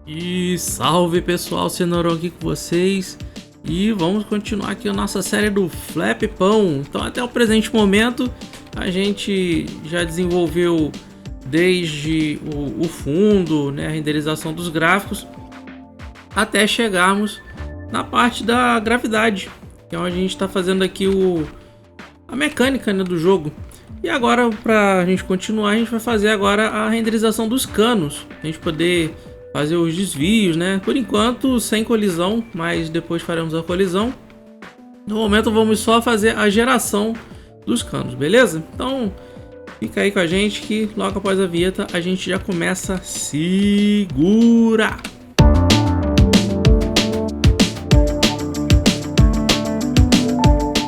E salve pessoal, Cenourão aqui com vocês. E vamos continuar aqui a nossa série do Flappão. Então até o presente momento a gente já desenvolveu desde o fundo, né, a renderização dos gráficos, até chegarmos na parte da gravidade, que é onde a gente está fazendo aqui a mecânica, né, do jogo. E agora, para a gente continuar, a gente vai fazer agora a renderização dos canos, a gente poder fazer os desvios, né? Por enquanto sem colisão, mas depois faremos a colisão. No momento vamos só fazer a geração dos canos, beleza? Então fica aí com a gente que logo após a vinheta a gente já começa a segurar.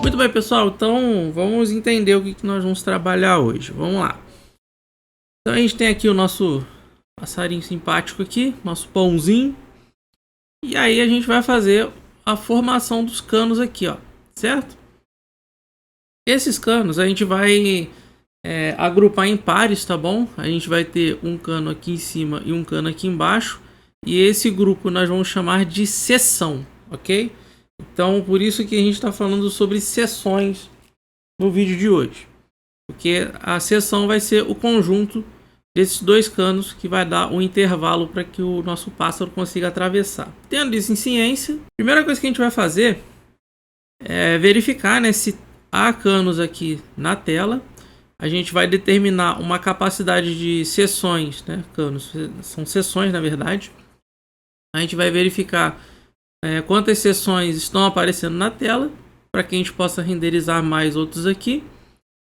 Muito bem, pessoal, então vamos entender o que nós vamos trabalhar hoje. Vamos lá. Então a gente tem aqui o nosso passarinho simpático aqui, nosso pãozinho. E aí a gente vai fazer a formação dos canos aqui, ó, certo? Esses canos a gente vai agrupar em pares, tá bom? A gente vai ter um cano aqui em cima e um cano aqui embaixo. E esse grupo nós vamos chamar de seção, ok? Então por isso que a gente está falando sobre seções no vídeo de hoje. Porque a seção vai ser o conjunto desses dois canos que vai dar um intervalo para que o nosso pássaro consiga atravessar. Tendo isso em ciência, a primeira coisa que a gente vai fazer é verificar, né, se há canos aqui na tela. A gente vai determinar uma capacidade de seções, né, canos são seções na verdade. A gente vai verificar quantas seções estão aparecendo na tela para que a gente possa renderizar mais outros aqui.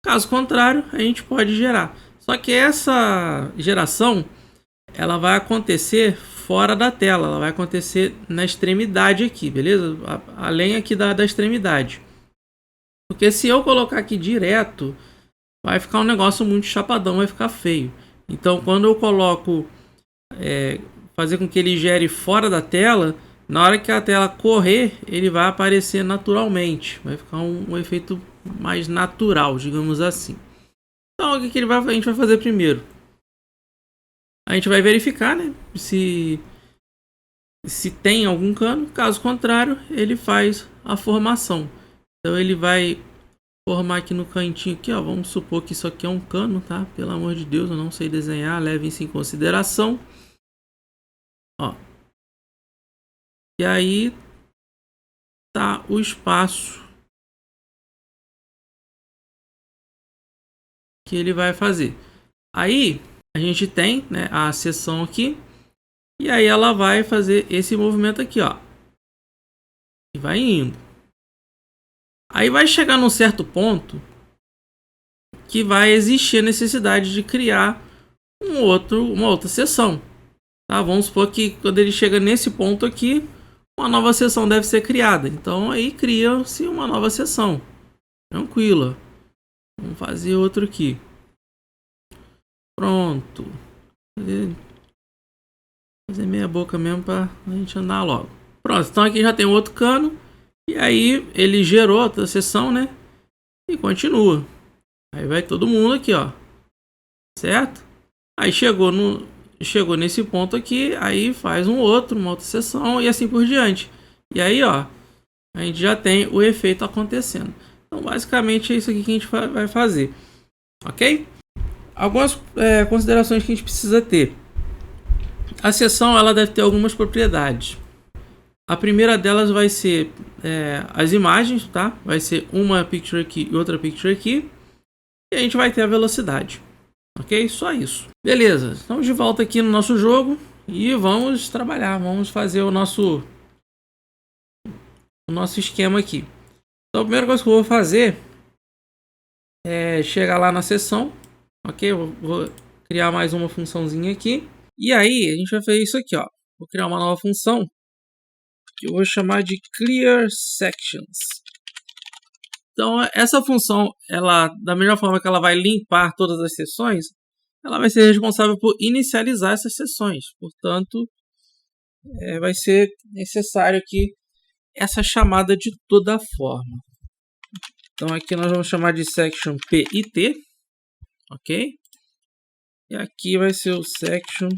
Caso contrário, a gente pode gerar. Só que essa geração ela vai acontecer fora da tela, ela vai acontecer na extremidade aqui, beleza? Além aqui da extremidade. Porque se eu colocar aqui direto, vai ficar um negócio muito chapadão, vai ficar feio. Então quando eu coloco, fazer com que ele gere fora da tela, na hora que a tela correr, ele vai aparecer naturalmente. Vai ficar um efeito mais natural, digamos assim. Então o que a gente vai fazer primeiro? A gente vai verificar, né, se tem algum cano. Caso contrário, ele faz a formação. Então ele vai formar aqui no cantinho aqui, ó. Vamos supor que isso aqui é um cano, tá? Pelo amor de Deus, eu não sei desenhar, leve isso em consideração. Ó. E aí tá o espaço que ele vai fazer. Aí a gente tem, né, a seção aqui. E aí ela vai fazer esse movimento aqui, ó. E vai indo. Aí vai chegar num certo ponto que vai existir a necessidade de criar uma outra seção. Tá? Vamos supor que quando ele chega nesse ponto aqui, uma nova seção deve ser criada. Então aí cria-se uma nova seção. Tranquila. Vamos fazer outro aqui. Pronto. Fazer meia boca mesmo para a gente andar logo. Pronto, então aqui já tem outro cano. E aí ele gerou outra seção, né? E continua. Aí vai todo mundo aqui, ó. Certo? Aí chegou nesse ponto aqui, aí faz uma outra seção e assim por diante. E aí, ó, a gente já tem o efeito acontecendo. Então, basicamente é isso aqui que a gente vai fazer. Ok? Algumas considerações que a gente precisa ter. A seção ela deve ter algumas propriedades. A primeira delas vai ser as imagens, tá? Vai ser uma picture aqui e outra picture aqui. E a gente vai ter a velocidade. Ok? Só isso. Beleza. Estamos de volta aqui no nosso jogo. E vamos trabalhar. Vamos fazer o nosso esquema aqui. Então a primeira coisa que eu vou fazer é chegar lá na seção. Ok? Eu vou criar mais uma funçãozinha aqui. E aí a gente vai fazer isso aqui, ó. Vou criar uma nova função que eu vou chamar de Clear Sections. Então essa função, ela, da mesma forma que ela vai limpar todas as seções, ela vai ser responsável por inicializar essas seções. Portanto, vai ser necessário aqui essa chamada de toda forma. Então aqui nós vamos chamar de section PIT, ok? E aqui vai ser o section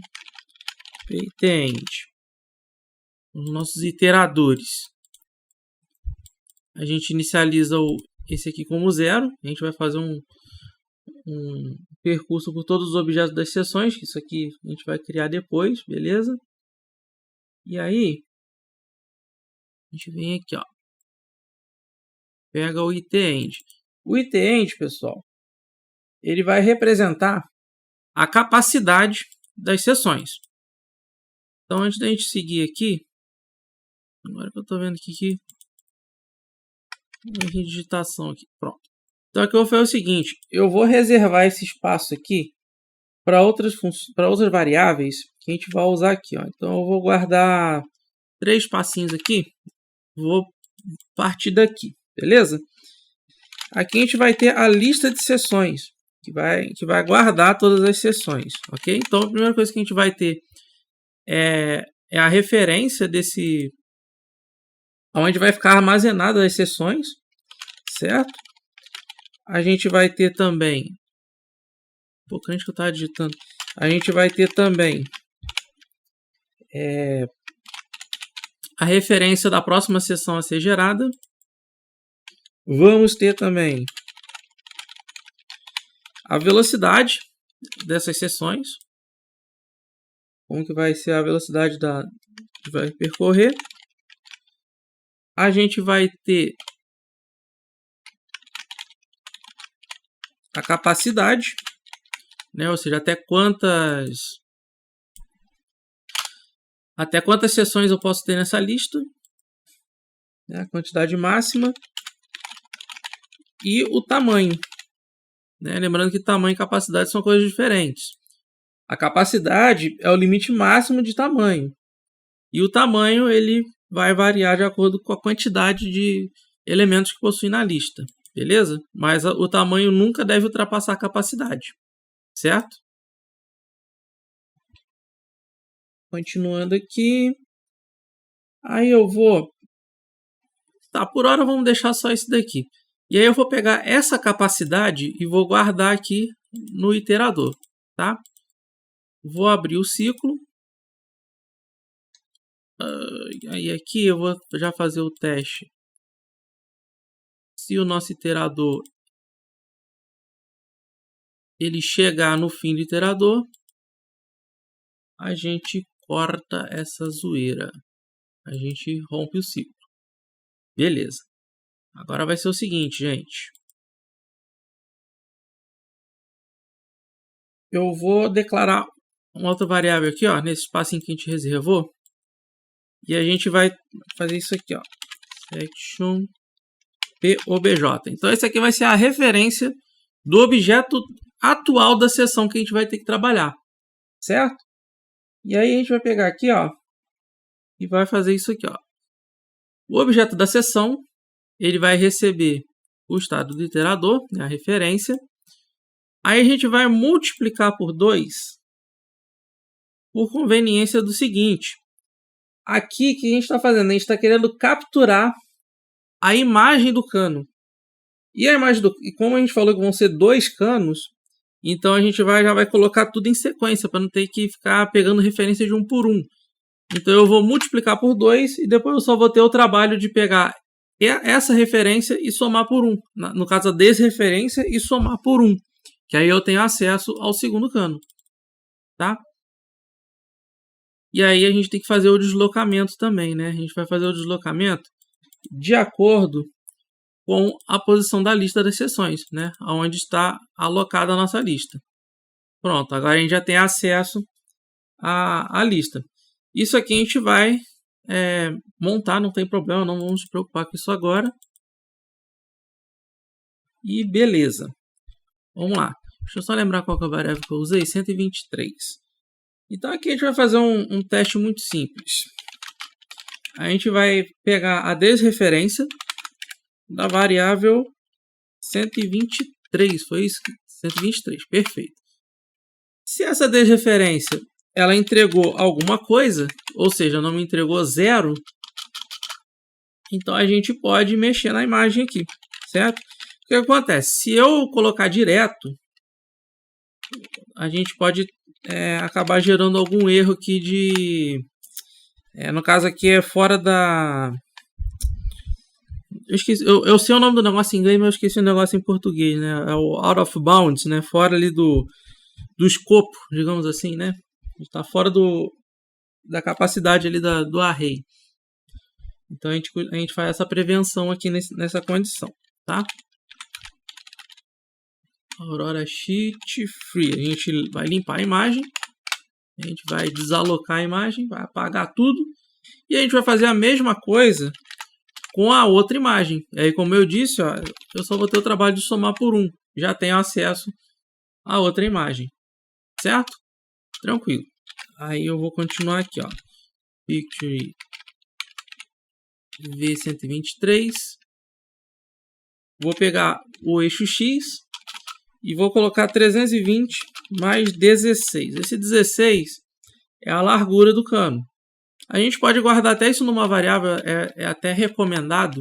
itend, os nossos iteradores. A gente inicializa esse aqui como 0. A gente vai fazer um percurso por todos os objetos das seções. Isso aqui a gente vai criar depois, beleza? E aí, a gente vem aqui, ó. Pega o itend. O itend, pessoal, ele vai representar a capacidade das seções. Então, antes da gente seguir aqui, agora que eu estou vendo aqui uma digitação aqui, pronto. Então, aqui eu vou fazer o seguinte, eu vou reservar esse espaço aqui para outras variáveis que a gente vai usar aqui, ó. Então, eu vou guardar 3 espacinhos aqui, vou partir daqui, beleza? Aqui a gente vai ter a lista de sessões, que vai guardar todas as sessões, ok? Então, a primeira coisa que a gente vai ter é a referência desse, onde vai ficar armazenada as sessões, certo? A gente vai ter também, antes que eu estava digitando, a gente vai ter também a referência da próxima sessão a ser gerada. Vamos ter também a velocidade dessas sessões. Como que vai ser a velocidade que vai percorrer. A gente vai ter a capacidade, né? Ou seja, até quantas sessões eu posso ter nessa lista, né? A quantidade máxima e o tamanho, né? Lembrando que tamanho e capacidade são coisas diferentes. A capacidade é o limite máximo de tamanho e o tamanho ele vai variar de acordo com a quantidade de elementos que possui na lista, beleza? Mas o tamanho nunca deve ultrapassar a capacidade, certo? Continuando aqui, aí eu vou, por hora vamos deixar só esse daqui. E aí eu vou pegar essa capacidade e vou guardar aqui no iterador, tá? Vou abrir o ciclo. Aí aqui eu vou já fazer o teste. Se o nosso iterador ele chegar no fim do iterador, a gente corta essa zoeira. A gente rompe o ciclo. Beleza. Agora vai ser o seguinte, gente. Eu vou declarar uma outra variável aqui, ó, nesse espacinho que a gente reservou. E a gente vai fazer isso aqui, ó. Section POBJ. Então, esse aqui vai ser a referência do objeto atual da seção que a gente vai ter que trabalhar. Certo? E aí a gente vai pegar aqui, ó. E vai fazer isso aqui, ó. O objeto da seção, ele vai receber o estado do iterador, né, a referência. Aí a gente vai multiplicar por 2 por conveniência do seguinte. Aqui, o que a gente está fazendo? A gente está querendo capturar a imagem do cano. E a imagem e como a gente falou que vão ser 2 canos, então a gente já vai colocar tudo em sequência, para não ter que ficar pegando referência de um por um. Então eu vou multiplicar por 2 e depois eu só vou ter o trabalho de pegar essa referência e somar por 1. No caso, a desreferência e somar por 1. Que aí eu tenho acesso ao segundo cano. Tá? E aí a gente tem que fazer o deslocamento também, né? A gente vai fazer o deslocamento de acordo com a posição da lista das seções, né? Onde está alocada a nossa lista. Pronto, agora a gente já tem acesso à lista. Isso aqui a gente vai montar, não tem problema, não vamos nos preocupar com isso agora. E beleza. Vamos lá. Deixa eu só lembrar qual que é a variável que eu usei, 123. Então aqui a gente vai fazer um teste muito simples. A gente vai pegar a desreferência da variável 123. Foi isso? 123, perfeito. Se essa desreferência ela entregou alguma coisa, ou seja, não me entregou 0, então a gente pode mexer na imagem aqui, certo? O que acontece? Se eu colocar direto, a gente pode acabar gerando algum erro aqui de... no caso aqui é fora da... Eu sei o nome do negócio em inglês, mas eu esqueci o negócio em português, né? É o out of bounds, né? Fora ali do escopo, digamos assim, né? Está fora da capacidade ali do array. Então a gente faz essa prevenção aqui nessa condição, tá? Aurora Sheet Free. A gente vai limpar a imagem. A gente vai desalocar a imagem, vai apagar tudo. E a gente vai fazer a mesma coisa com a outra imagem. E aí, como eu disse, ó, eu só vou ter o trabalho de somar por 1. Já tenho acesso à outra imagem. Certo? Tranquilo. Aí eu vou continuar aqui, ó. Picture V123. Vou pegar o eixo X e vou colocar 320 mais 16. Esse 16 é a largura do cano. A gente pode guardar até isso numa variável, é até recomendado,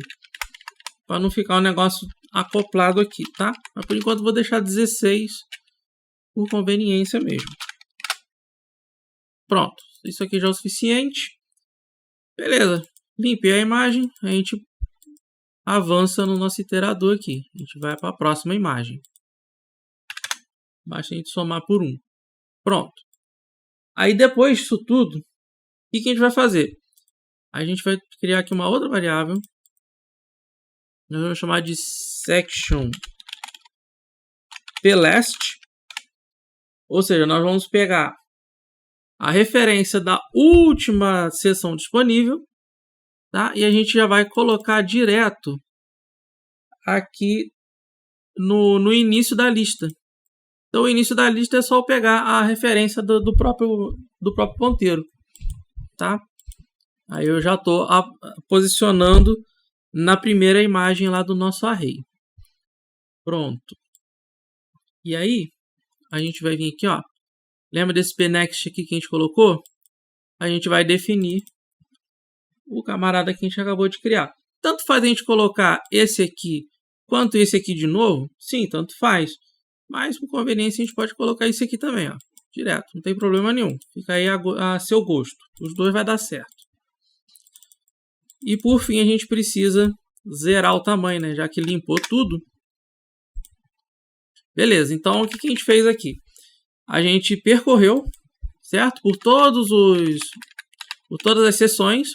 para não ficar um negócio acoplado aqui, tá? Mas por enquanto vou deixar 16 por conveniência mesmo. Pronto, isso aqui já é o suficiente. Beleza, limpei a imagem, a gente avança no nosso iterador aqui. A gente vai para a próxima imagem. Basta a gente somar por 1. Pronto. Aí depois disso tudo, o que a gente vai fazer? A gente vai criar aqui uma outra variável. Nós vamos chamar de section plast. Ou seja, nós vamos pegar a referência da última seção disponível, tá? E a gente já vai colocar direto aqui no início da lista. Então, o início da lista é só pegar a referência do próprio ponteiro, tá? Aí eu já estou posicionando na primeira imagem lá do nosso array. Pronto. E aí, a gente vai vir aqui, ó. Lembra desse pnext aqui que a gente colocou? A gente vai definir o camarada que a gente acabou de criar. Tanto faz a gente colocar esse aqui quanto esse aqui de novo? Sim, tanto faz. Mas, por conveniência, a gente pode colocar isso aqui também, ó. Direto, não tem problema nenhum. Fica aí a seu gosto. Os dois vai dar certo. E, por fim, a gente precisa zerar o tamanho, né? Já que limpou tudo. Beleza, então o que a gente fez aqui? A gente percorreu, certo? Por todas as seções.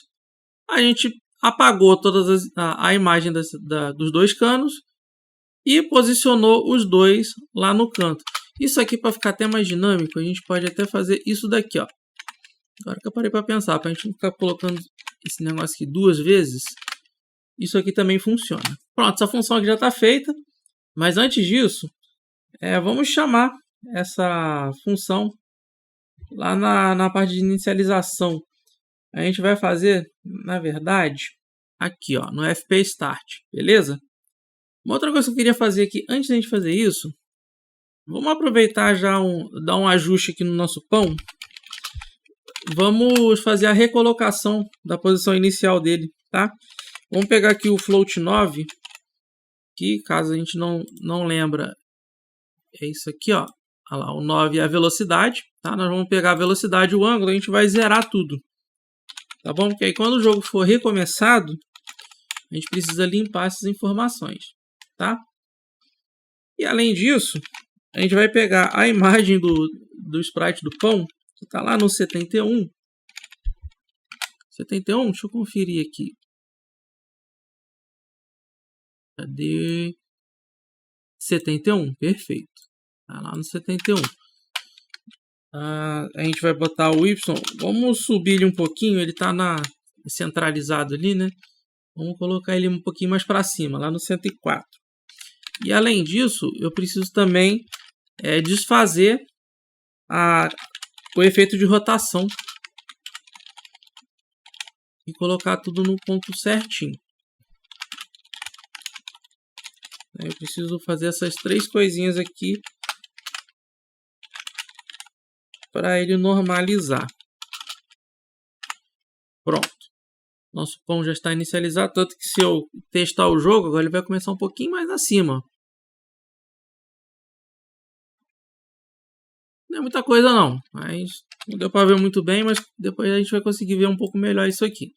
A gente apagou a imagem dos dois canos e posicionou os dois lá no canto. Isso aqui, para ficar até mais dinâmico, a gente pode até fazer isso daqui, ó. Agora que eu parei para pensar, para a gente não ficar colocando esse negócio aqui 2 vezes, isso aqui também funciona. Pronto, essa função aqui já está feita, mas antes disso, vamos chamar essa função lá na parte de inicialização. A gente vai fazer, na verdade, aqui, ó, no FP Start, beleza? Uma outra coisa que eu queria fazer aqui, antes da gente fazer isso, vamos aproveitar já dar um ajuste aqui no nosso pão. Vamos fazer a recolocação da posição inicial dele, tá? Vamos pegar aqui o float 9, que caso a gente não lembra, é isso aqui, ó. Olha lá, o 9 é a velocidade, tá? Nós vamos pegar a velocidade e o ângulo, a gente vai zerar tudo. Tá bom? Porque aí quando o jogo for recomeçado, a gente precisa limpar essas informações, tá? E além disso, a gente vai pegar a imagem do sprite do pão, que está lá no 71. 71, deixa eu conferir aqui. Cadê? 71, perfeito. Tá lá no 71. A gente vai botar o Y. Vamos subir ele um pouquinho. Ele está centralizado ali, né? Vamos colocar ele um pouquinho mais para cima, lá no 104. E além disso, eu preciso também desfazer o efeito de rotação e colocar tudo no ponto certinho. Eu preciso fazer essas 3 coisinhas aqui para ele normalizar. Pronto. Nosso pão já está inicializado, tanto que se eu testar o jogo, agora ele vai começar um pouquinho mais acima. Não é muita coisa não, mas não deu para ver muito bem, mas depois a gente vai conseguir ver um pouco melhor isso aqui.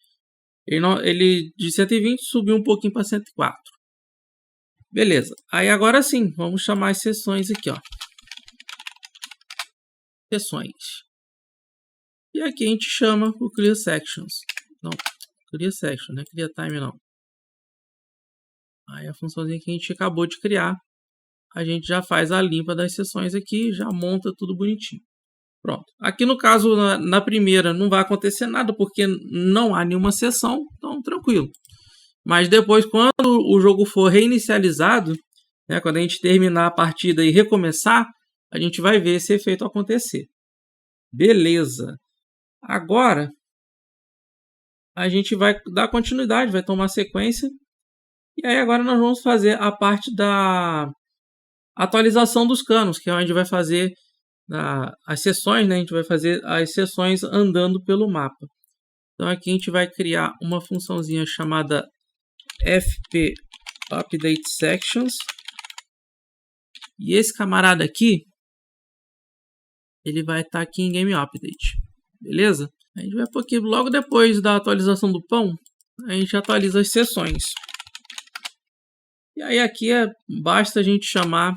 Ele de 120 subiu um pouquinho para 104. Beleza. Aí agora sim, vamos chamar as sessões aqui, ó. Sessões. E aqui a gente chama o Clear Sections. Não, Clear Section, não é Clear Time não. Aí a funçãozinha que a gente acabou de criar, a gente já faz a limpa das sessões aqui, já monta tudo bonitinho. Pronto. Aqui no caso, na primeira, não vai acontecer nada, porque não há nenhuma sessão, então tranquilo. Mas depois, quando o jogo for reinicializado, né, quando a gente terminar a partida e recomeçar, a gente vai ver esse efeito acontecer. Beleza. Agora, a gente vai dar continuidade, vai tomar sequência. E aí agora nós vamos fazer a parte da atualização dos canos, que é onde vai fazer as sessões, né? A gente vai fazer as sessões andando pelo mapa. Então aqui a gente vai criar uma funçãozinha chamada FP Update Sections. E esse camarada aqui, ele vai estar aqui em Game Update. Beleza? A gente vai pôr aqui logo depois da atualização do pão, a gente atualiza as sessões. E aí aqui basta a gente chamar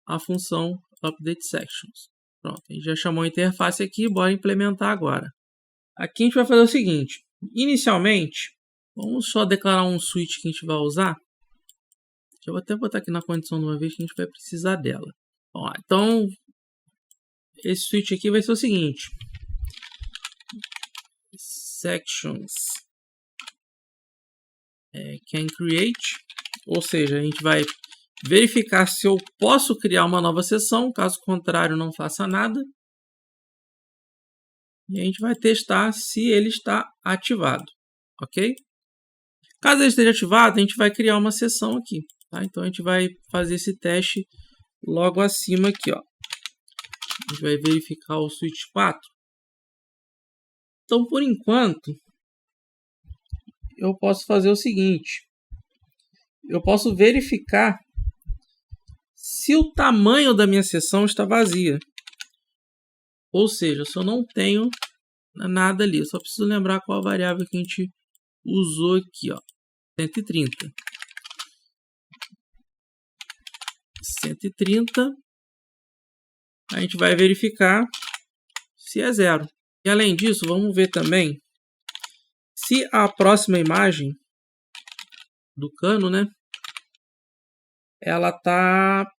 a função Update Sections. Pronto, a gente já chamou a interface aqui, bora implementar agora. Aqui a gente vai fazer o seguinte, inicialmente, vamos só declarar um switch que a gente vai usar. Deixa eu até botar aqui na condição de uma vez que a gente vai precisar dela. Ó, então, esse switch aqui vai ser o seguinte. Sections can create, ou seja, a gente vai verificar se eu posso criar uma nova sessão, caso contrário não faça nada. E a gente vai testar se ele está ativado, ok? Caso ele esteja ativado, a gente vai criar uma sessão aqui, tá? Então a gente vai fazer esse teste logo acima aqui, ó. A gente vai verificar o switch 4. Então, por enquanto, eu posso fazer o seguinte. Eu posso verificar se o tamanho da minha sessão está vazia. Ou seja, se eu não tenho nada ali. Eu só preciso lembrar qual a variável que a gente usou aqui, ó. 130. 130. A gente vai verificar se é 0. E além disso, vamos ver também se a próxima imagem do cano, né? Ela tá...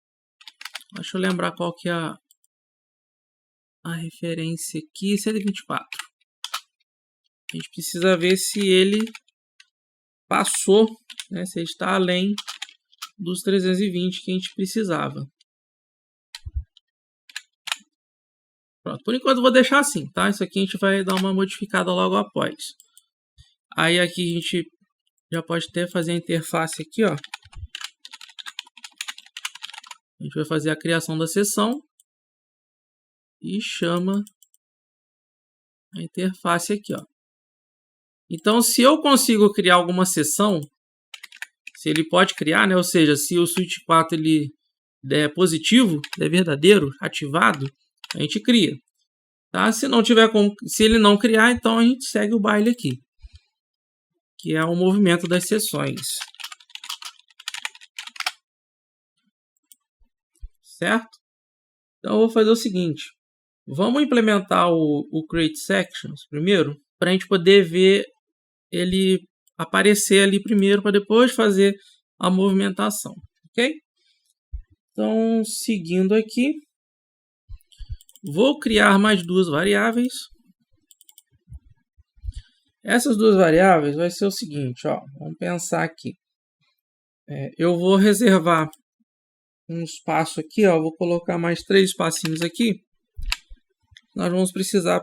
Deixa eu lembrar qual que é a referência aqui. 124. A gente precisa ver se ele passou, né? Se ele está além dos 320 que a gente precisava. Pronto, por enquanto eu vou deixar assim, tá? Isso aqui a gente vai dar uma modificada logo após. Aí aqui a gente já pode até fazer a interface aqui, ó. A gente vai fazer a criação da sessão e chama a interface aqui, ó. Então, se eu consigo criar alguma sessão, se ele pode criar, né? Ou seja, se o switch 4 ele é positivo, é verdadeiro, ativado, a gente cria, tá? Se não tiver como, se ele não criar, então a gente segue o baile aqui, que é o movimento das sessões, certo? Então eu vou fazer o seguinte, vamos implementar o Create Sections primeiro, para a gente poder ver ele aparecer ali primeiro, para depois fazer a movimentação, ok? Então, seguindo aqui, vou criar mais duas variáveis. Essas duas variáveis vai ser o seguinte, ó, vamos pensar aqui. Eu vou reservar um espaço aqui, ó, vou colocar mais 3 espacinhos aqui. Nós vamos precisar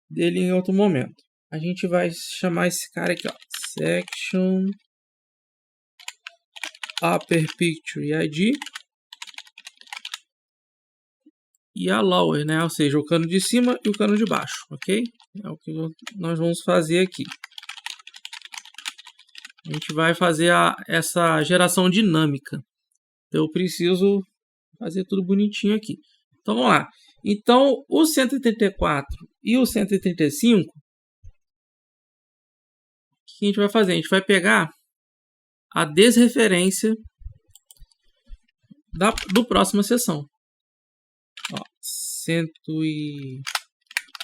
dele em outro momento. A gente vai chamar esse cara aqui, ó, Section Upper Picture ID. E a lower, né? Ou seja, o cano de cima e o cano de baixo, ok? É o que nós vamos fazer aqui. A gente vai fazer essa geração dinâmica. Então eu preciso fazer tudo bonitinho aqui. Então vamos lá. Então o 134 e o 135, o que a gente vai fazer? A gente vai pegar a desreferência do próxima seção. Ó,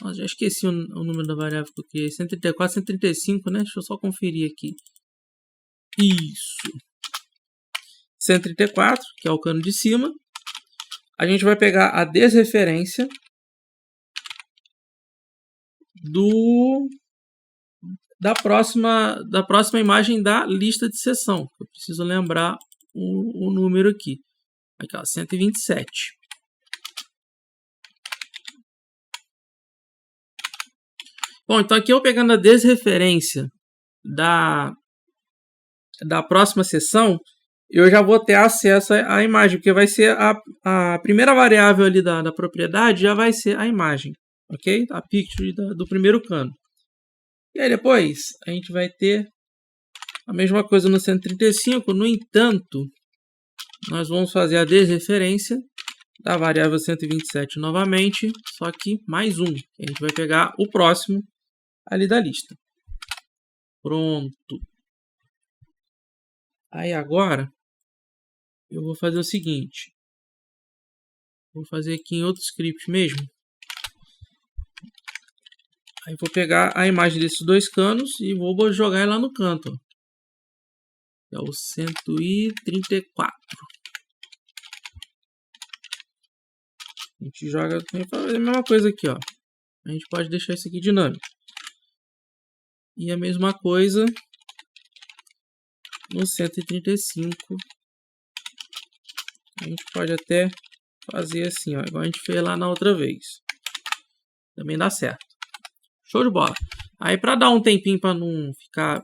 Nossa, já esqueci o número da variável que eu criei. 134, 135, né? Deixa eu só conferir aqui. Isso. 134, que é o cano de cima. A gente vai pegar a desreferência da próxima imagem da lista de seção. Eu preciso lembrar o número aqui. Aqui, ó, 127. Bom, então aqui eu pegando a desreferência da próxima seção, eu já vou ter acesso à imagem, porque vai ser a primeira variável ali da propriedade, já vai ser a imagem, ok? A picture do primeiro cano. E aí depois a gente vai ter a mesma coisa no 135, no entanto, nós vamos fazer a desreferência da variável 127 novamente, só que mais um. A gente vai pegar o próximo ali da lista. Pronto. Aí agora eu vou fazer o seguinte. Vou fazer aqui em outro script mesmo. Aí vou pegar a imagem desses dois canos e vou jogar lá no canto. Ó. É o 134. A gente joga a mesma coisa aqui, ó. A gente pode deixar isso aqui dinâmico. E a mesma coisa no 135. A gente pode até fazer assim, ó, igual a gente fez lá na outra vez. Também dá certo. Show de bola. Aí para dar um tempinho para não ficar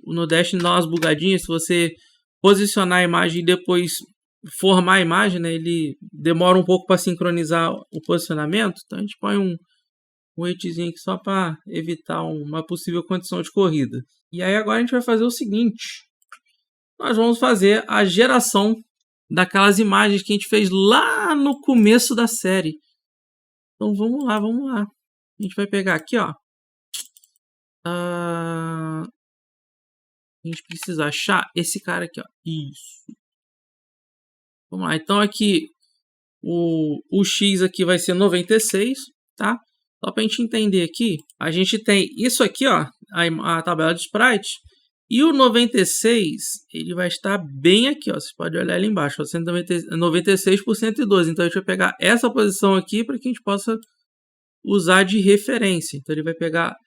no Dash dá umas bugadinhas, se você posicionar a imagem e depois formar a imagem, né, ele demora um pouco para sincronizar o posicionamento. Então a gente põe um weightzinho aqui só para evitar uma possível condição de corrida. E aí agora a gente vai fazer o seguinte. Nós vamos fazer a geração daquelas imagens que a gente fez lá no começo da série. Então vamos lá, vamos lá. A gente vai pegar aqui, ó. A gente precisa achar esse cara aqui, ó. Isso. Vamos lá. Então aqui o X aqui vai ser 96, tá? Só para a gente entender aqui, a gente tem isso aqui, ó, a tabela de sprite. E o 96, ele vai estar bem aqui, ó. Você pode olhar ali embaixo, ó, 96 por 112. Então a gente vai pegar essa posição aqui para que a gente possa usar de referência. Então ele vai pegar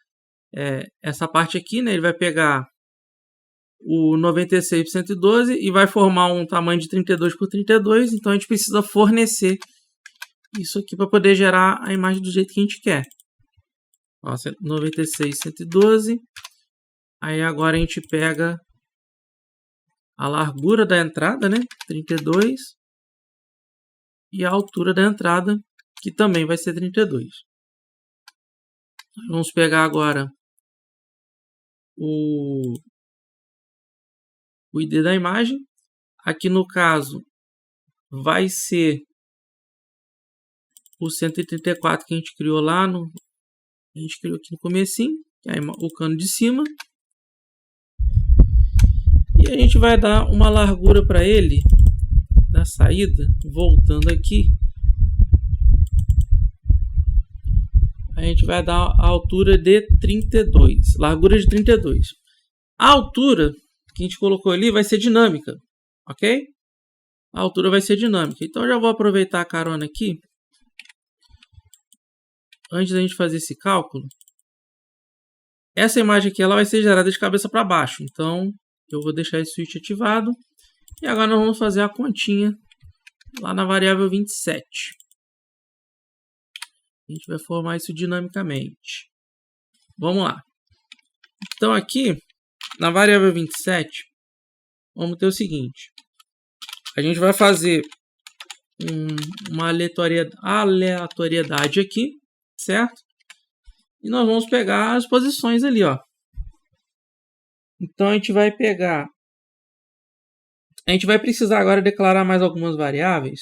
essa parte aqui, né? Ele vai pegar o 96 por 112 e vai formar um tamanho de 32 por 32. Então a gente precisa fornecer isso aqui para poder gerar a imagem do jeito que a gente quer. Ó, 96, 112. Aí agora a gente pega a largura da entrada, né? 32. E a altura da entrada, que também vai ser 32. Vamos pegar agora o ID da imagem. Aqui no caso vai ser o 134 que a gente criou lá a gente criou aqui no comecinho, que é o cano de cima. E a gente vai dar uma largura para ele na saída, voltando aqui. A gente vai dar a altura de 32, largura de 32. A altura que a gente colocou ali vai ser dinâmica, ok? A altura vai ser dinâmica. Então eu já vou aproveitar a carona aqui. Antes da gente fazer esse cálculo, essa imagem aqui ela vai ser gerada de cabeça para baixo. Então eu vou deixar esse switch ativado. E agora nós vamos fazer a continha lá na variável 27. A gente vai formar isso dinamicamente. Vamos lá. Então aqui, na variável 27, vamos ter o seguinte. A gente vai fazer uma aleatoriedade aqui, certo? E nós vamos pegar as posições ali, ó. Então a gente vai pegar... A gente vai precisar agora declarar mais algumas variáveis.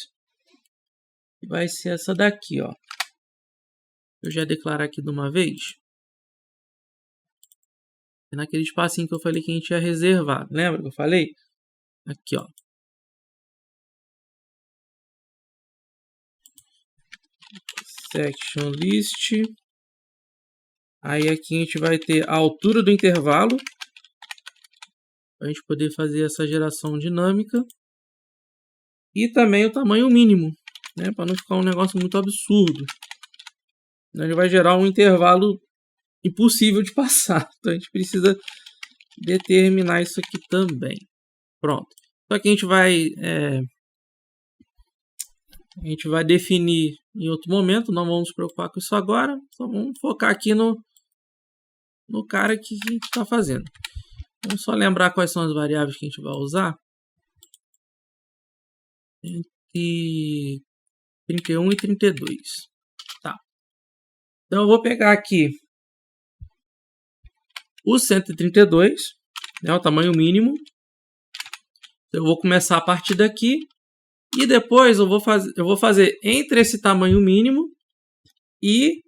vai ser essa daqui, ó. Eu já declarar aqui de uma vez. Naquele espacinho que eu falei que a gente ia reservar. Lembra que eu falei? Aqui, ó. Section list. Aí aqui a gente vai ter a altura do intervalo. Para a gente poder fazer essa geração dinâmica. E também o tamanho mínimo, né? Para não ficar um negócio muito absurdo. Ele vai gerar um intervalo impossível de passar. Então a gente precisa determinar isso aqui também. Pronto. Só que a gente vai definir em outro momento. Não vamos nos preocupar com isso agora. Só vamos focar aqui no cara que a gente está fazendo. Vamos só lembrar quais são as variáveis que a gente vai usar. Entre 31 e 32. Tá. Então eu vou pegar aqui o 132, né, o tamanho mínimo. Eu vou começar a partir daqui e depois eu vou fazer entre esse tamanho mínimo e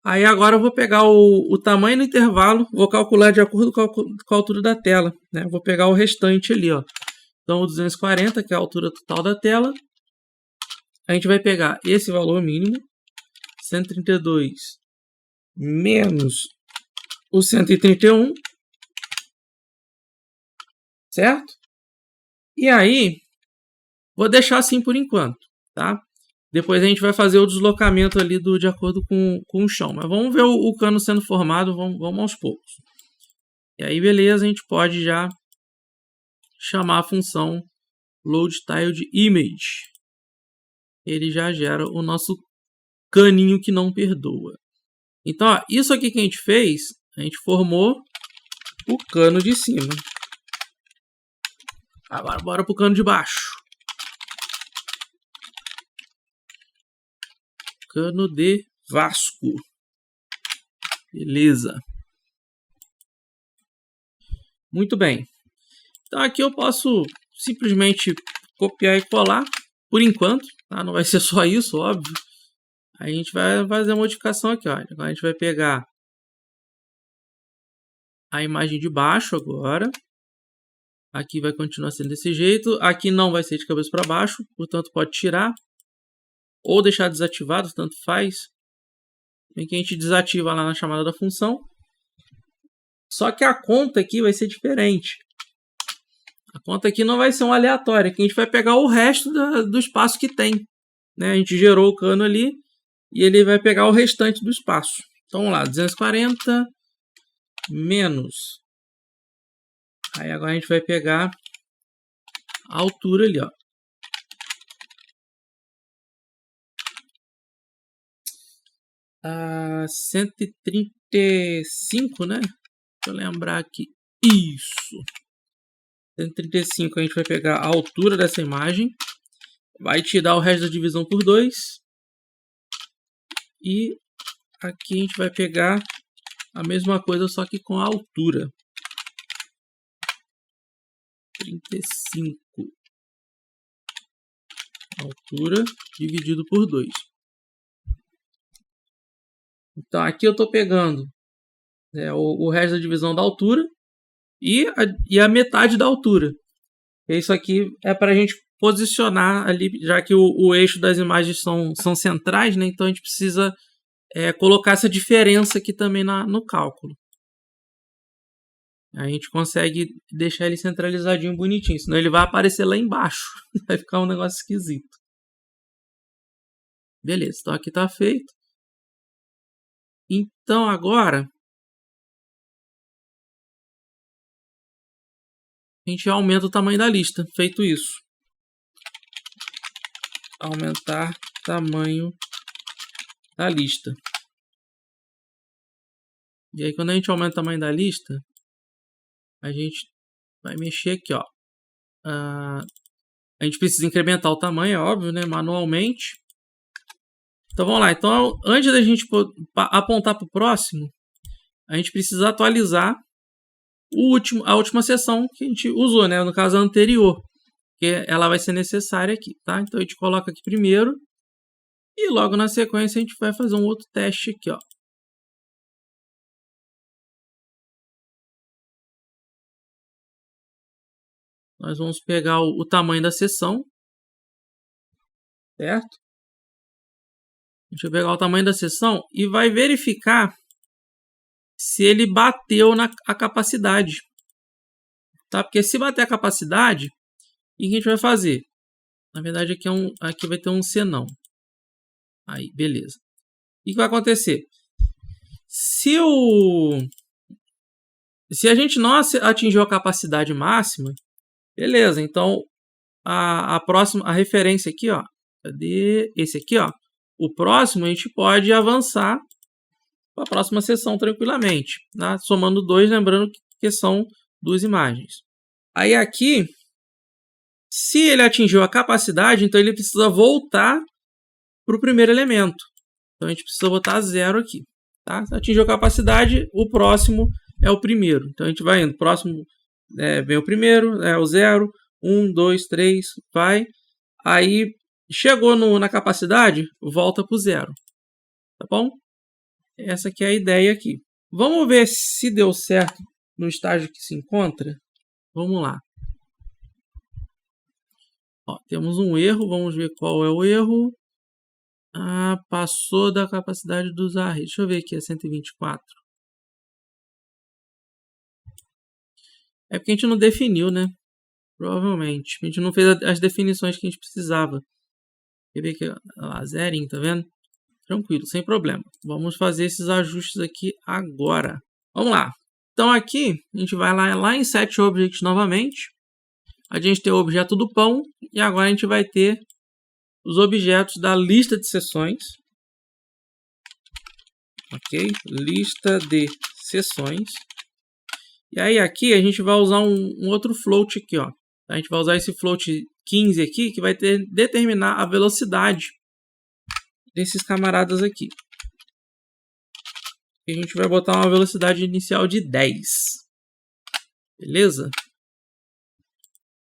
aí agora eu vou pegar o tamanho do intervalo, vou calcular de acordo com a altura da tela, né? Vou pegar o restante ali, ó. Então o 240, que é a altura total da tela, a gente vai pegar esse valor mínimo, 132 menos o 131, certo? E aí, vou deixar assim por enquanto, tá? Depois a gente vai fazer o deslocamento ali de acordo com o chão. Mas vamos ver o cano sendo formado, vamos aos poucos. E aí, beleza, a gente pode já chamar a função loadTiledImage. Ele já gera o nosso caninho que não perdoa. Então, ó, isso aqui que a gente fez, a gente formou o cano de cima. Agora, bora pro cano de baixo. Cano de Vasco. Beleza. Muito bem. Então, aqui eu posso simplesmente copiar e colar, por enquanto. Tá? Não vai ser só isso, óbvio. Aí a gente vai fazer a modificação aqui. Ó. Agora a gente vai pegar a imagem de baixo agora. Aqui vai continuar sendo desse jeito. Aqui não vai ser de cabeça para baixo, portanto pode tirar. Ou deixar desativado, tanto faz. Bem que a gente desativa lá na chamada da função. Só que a conta aqui vai ser diferente. A conta aqui não vai ser um aleatório. Aqui a gente vai pegar o resto do espaço que tem. Né? A gente gerou o cano ali. E ele vai pegar o restante do espaço. Então vamos lá. 240 menos. Aí agora a gente vai pegar a altura ali, ó. A 135, né? Deixa eu lembrar aqui. Isso. 135 a gente vai pegar a altura dessa imagem. Vai te dar o resto da divisão por 2. E aqui a gente vai pegar a mesma coisa, só que com a altura. 35. Altura dividido por 2. Então aqui eu estou pegando o resto da divisão da altura e a metade da altura. Isso aqui é para a gente posicionar ali, já que o eixo das imagens são centrais, né? Então a gente precisa colocar essa diferença aqui também no cálculo. A gente consegue deixar ele centralizadinho, bonitinho, senão ele vai aparecer lá embaixo. Vai ficar um negócio esquisito. Beleza, então aqui está feito. Então agora a gente aumenta o tamanho da lista. Feito isso. Aumentar tamanho da lista. E aí quando a gente aumenta o tamanho da lista, a gente vai mexer aqui, ó. A gente precisa incrementar o tamanho, é óbvio, né? Manualmente. Então vamos lá. Então, antes da gente apontar para o próximo, a gente precisa atualizar a última seção que a gente usou, né? No caso anterior, que ela vai ser necessária aqui, tá? Então a gente coloca aqui primeiro E logo na sequência a gente vai fazer um outro teste aqui, ó. Nós vamos pegar o tamanho da seção, certo? A gente vai pegar o tamanho da seção e vai verificar se ele bateu a capacidade, tá? Porque se bater a capacidade, o que a gente vai fazer? Na verdade, aqui vai ter um senão. Aí, beleza. O que vai acontecer? Se a gente não atingiu a capacidade máxima, beleza. Então, a referência aqui, ó. Cadê esse aqui, ó? O próximo a gente pode avançar para a próxima seção tranquilamente, né? Somando 2, lembrando que são 2 imagens. Aí aqui, se ele atingiu a capacidade, então ele precisa voltar para o primeiro elemento. Então a gente precisa botar 0 aqui. Tá? Se atingiu a capacidade, o próximo é o primeiro. Então a gente vai indo. O próximo vem o primeiro, é o 0, 1, 2, 3, vai. Aí chegou na capacidade, volta para o 0. Tá bom? Essa aqui é a ideia aqui. Vamos ver se deu certo no estágio que se encontra. Vamos lá. Ó, temos um erro, vamos ver qual é o erro. Passou da capacidade dos arrays. Deixa eu ver aqui, é 124. É porque a gente não definiu, né? Provavelmente. A gente não fez as definições que a gente precisava. Quer ver aqui, lá, zerinho, tá vendo? Tranquilo, sem problema. Vamos fazer esses ajustes aqui agora. Vamos lá. Então aqui, a gente vai lá em Set Objects novamente. A gente tem o objeto do pão. E agora a gente vai ter os objetos da lista de sessões. Ok? Lista de sessões. E aí aqui a gente vai usar um outro float aqui, ó. A gente vai usar esse float 15 aqui, que vai determinar a velocidade desses camaradas aqui. E a gente vai botar uma velocidade inicial de 10. Beleza?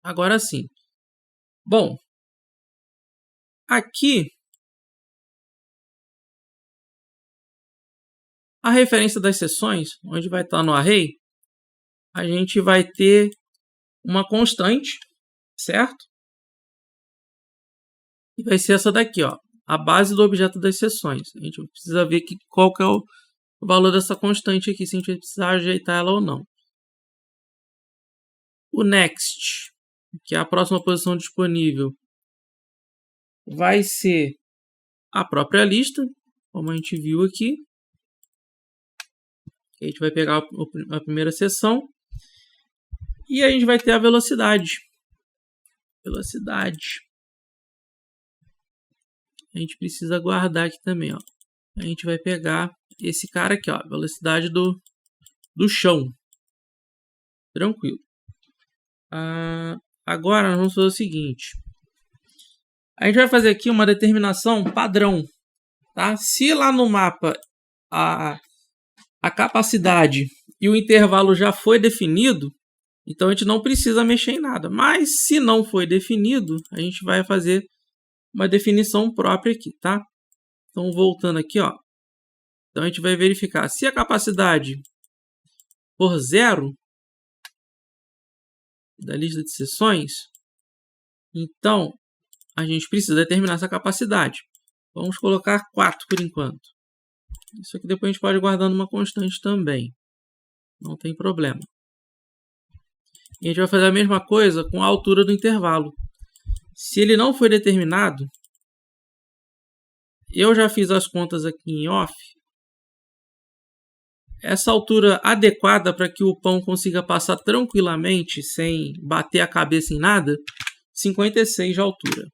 Agora sim. Bom, aqui a referência das seções, onde vai estar no array, a gente vai ter uma constante, certo? E vai ser essa daqui, ó, a base do objeto das seções. A gente precisa ver qual que é o valor dessa constante aqui, se a gente vai precisar ajeitar ela ou não. O next, que é a próxima posição disponível, vai ser a própria lista, como a gente viu aqui. A gente vai pegar a primeira seção e a gente vai ter a velocidade. A gente precisa guardar aqui também, ó. A gente vai pegar esse cara aqui, ó, velocidade do chão. Tranquilo. Agora nós vamos fazer o seguinte. A gente vai fazer aqui uma determinação padrão, tá? Se lá no mapa a capacidade e o intervalo já foi definido, então a gente não precisa mexer em nada. Mas se não foi definido, a gente vai fazer uma definição própria aqui, tá? Então voltando aqui, ó. Então a gente vai verificar se a capacidade for 0 da lista de seções, então a gente precisa determinar essa capacidade. Vamos colocar 4 por enquanto. Isso aqui depois a gente pode guardar numa constante também. Não tem problema. E a gente vai fazer a mesma coisa com a altura do intervalo. Se ele não foi determinado, eu já fiz as contas aqui em off. Essa altura adequada para que o pão consiga passar tranquilamente, sem bater a cabeça em nada, 56 de altura.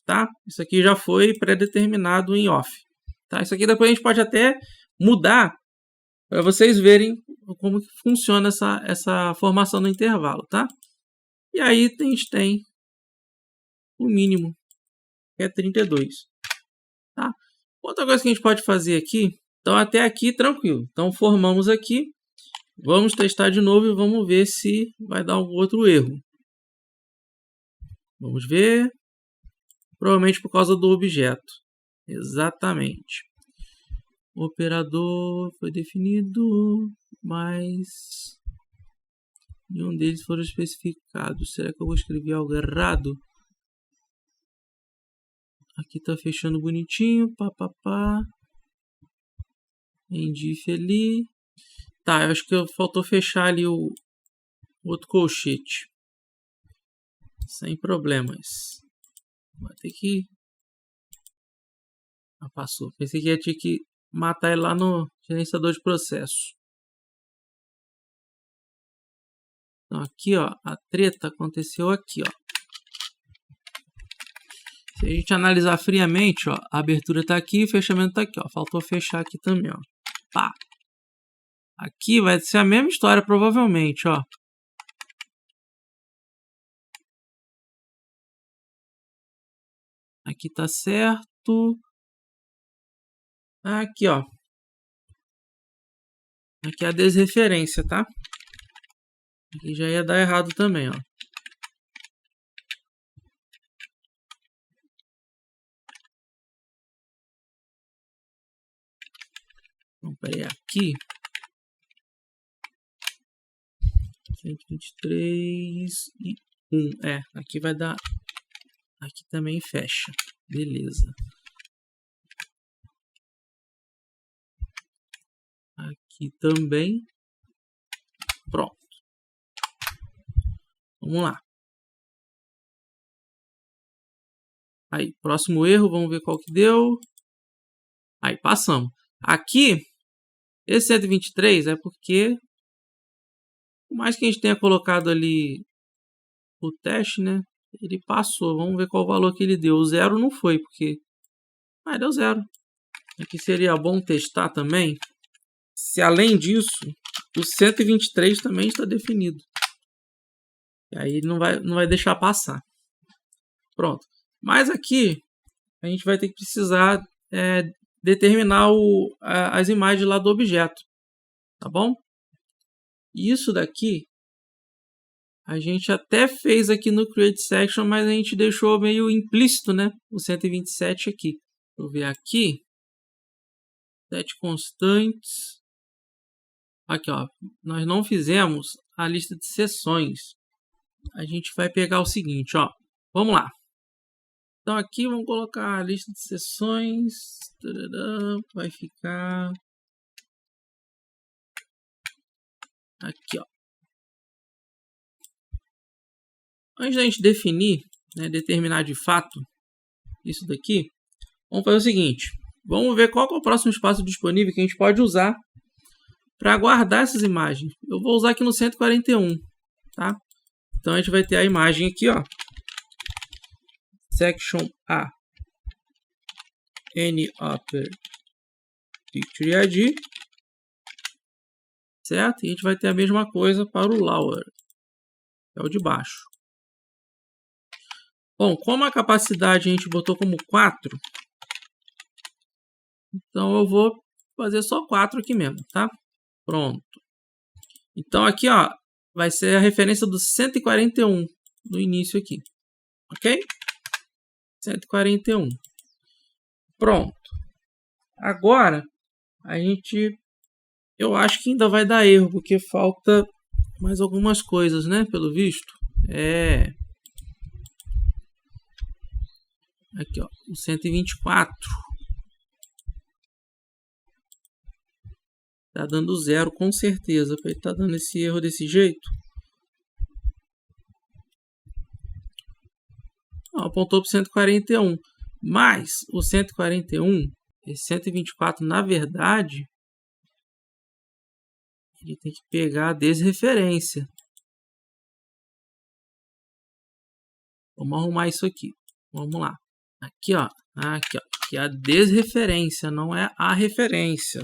Tá? Isso aqui já foi pré-determinado em off. Tá? Isso aqui depois a gente pode até mudar para vocês verem como que funciona essa formação do intervalo. Tá? E aí a gente tem o mínimo, que é 32. Tá? Outra coisa que a gente pode fazer aqui, então até aqui tranquilo. Então formamos aqui, vamos testar de novo e vamos ver se vai dar algum outro erro. Vamos ver. Provavelmente por causa do objeto. Exatamente. O operador foi definido, mas nenhum deles foram especificados. Será que eu vou escrever algo errado? Aqui tá fechando bonitinho. Papapá. Endif ali. Tá, eu acho que faltou fechar ali o outro colchete. Sem problemas. Vai ter que... Ah, passou. Pensei que ia ter que matar ele lá no gerenciador de processo. Então aqui, ó, a treta aconteceu aqui, ó. Se a gente analisar friamente, ó, a abertura tá aqui e o fechamento tá aqui, ó. Faltou fechar aqui também, ó. Pá. Aqui vai ser a mesma história, provavelmente, ó. Aqui tá certo. Aqui, ó. Aqui é a desreferência, tá? Aqui já ia dar errado também, ó. Então, peraí, aqui. 123 e 1. É, aqui vai dar... Aqui também fecha. Beleza. Aqui também. Pronto. Vamos lá. Aí, próximo erro, vamos ver qual que deu. Aí, passamos. Aqui, esse 123 é porque, por mais que a gente tenha colocado ali o teste, né? Ele passou. Vamos ver qual o valor que ele deu. O 0 não foi, porque... Ah, deu 0. Aqui seria bom testar também se, além disso, o 123 também está definido. E aí ele não vai deixar passar. Pronto. Mas aqui a gente vai ter que precisar determinar as imagens lá do objeto. Tá bom? Isso daqui a gente até fez aqui no Create Section, mas a gente deixou meio implícito, né? O 127 aqui. Deixa eu ver aqui. Set constantes. Aqui, ó. Nós não fizemos a lista de sessões. A gente vai pegar o seguinte, ó. Vamos lá. Então aqui vamos colocar a lista de sessões. Vai ficar aqui, ó. Antes da gente definir, né, determinar de fato isso daqui, vamos fazer o seguinte. Vamos ver qual é o próximo espaço disponível que a gente pode usar para guardar essas imagens. Eu vou usar aqui no 141, tá? Então a gente vai ter a imagem aqui, ó. Section A. NOpper Picture ID. Certo? E a gente vai ter a mesma coisa para o lower. É o de baixo. Bom, como a capacidade a gente botou como 4, então eu vou fazer só 4 aqui mesmo, tá? Pronto. Então aqui, ó, vai ser a referência do 141 no início aqui. Ok? 141. Pronto. Agora, eu acho que ainda vai dar erro, porque falta mais algumas coisas, né? Pelo visto. Aqui, ó, o 124. Tá dando 0 com certeza, para ele tá dando esse erro desse jeito. Ó, apontou para 141. Mas o 141, esse 124, na verdade, ele tem que pegar a desreferência. Vamos arrumar isso aqui. Vamos lá. Aqui, ó. Aqui, ó. Aqui é a desreferência, não é a referência.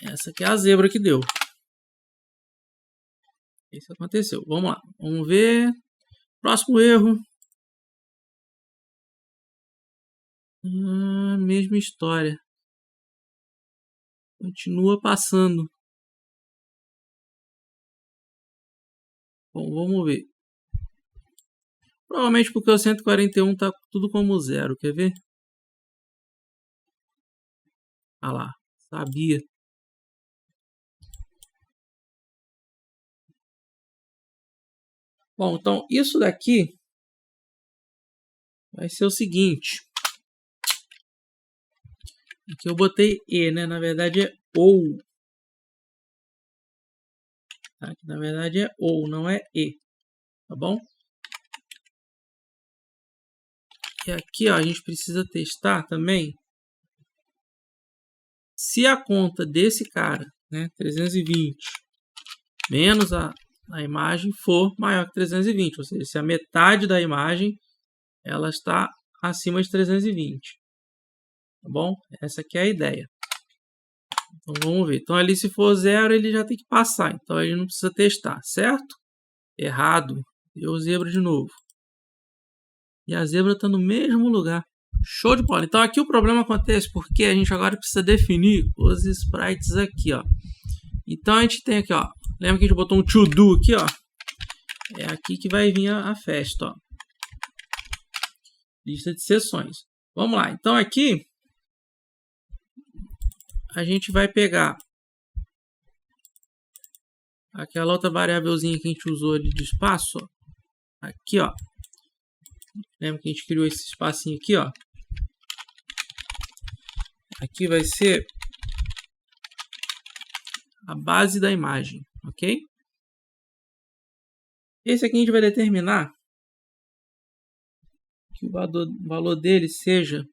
Essa aqui é a zebra que deu. Isso aconteceu. Vamos lá. Vamos ver. Próximo erro. Mesma história. Continua passando. Bom, vamos ver. Provavelmente porque o 141 está tudo como 0. Quer ver? Ah lá, sabia. Bom, então isso daqui vai ser o seguinte. Aqui eu botei E, né? Na verdade é OU. Tá? Aqui, na verdade é OU, não é E. Tá bom? E aqui, ó, a gente precisa testar também se a conta desse cara, né, 320, menos a imagem for maior que 320, ou seja, se a metade da imagem ela está acima de 320. Tá bom? Essa aqui é a ideia. Então vamos ver. Então ali se for 0, ele já tem que passar. Então ele não precisa testar, certo? Errado. Deu zebra de novo. E a zebra está no mesmo lugar. Show de bola. Então aqui o problema acontece porque a gente agora precisa definir os sprites aqui, ó. Então a gente tem aqui, ó. Lembra que a gente botou um to do aqui, ó. É aqui que vai vir a festa, ó. Lista de sessões. Vamos lá. Então aqui a gente vai pegar aquela outra variávelzinha que a gente usou ali de espaço, ó. Aqui, ó. Lembra que a gente criou esse espacinho aqui, ó. Aqui vai ser a base da imagem, ok? Esse aqui a gente vai determinar que o valor dele seja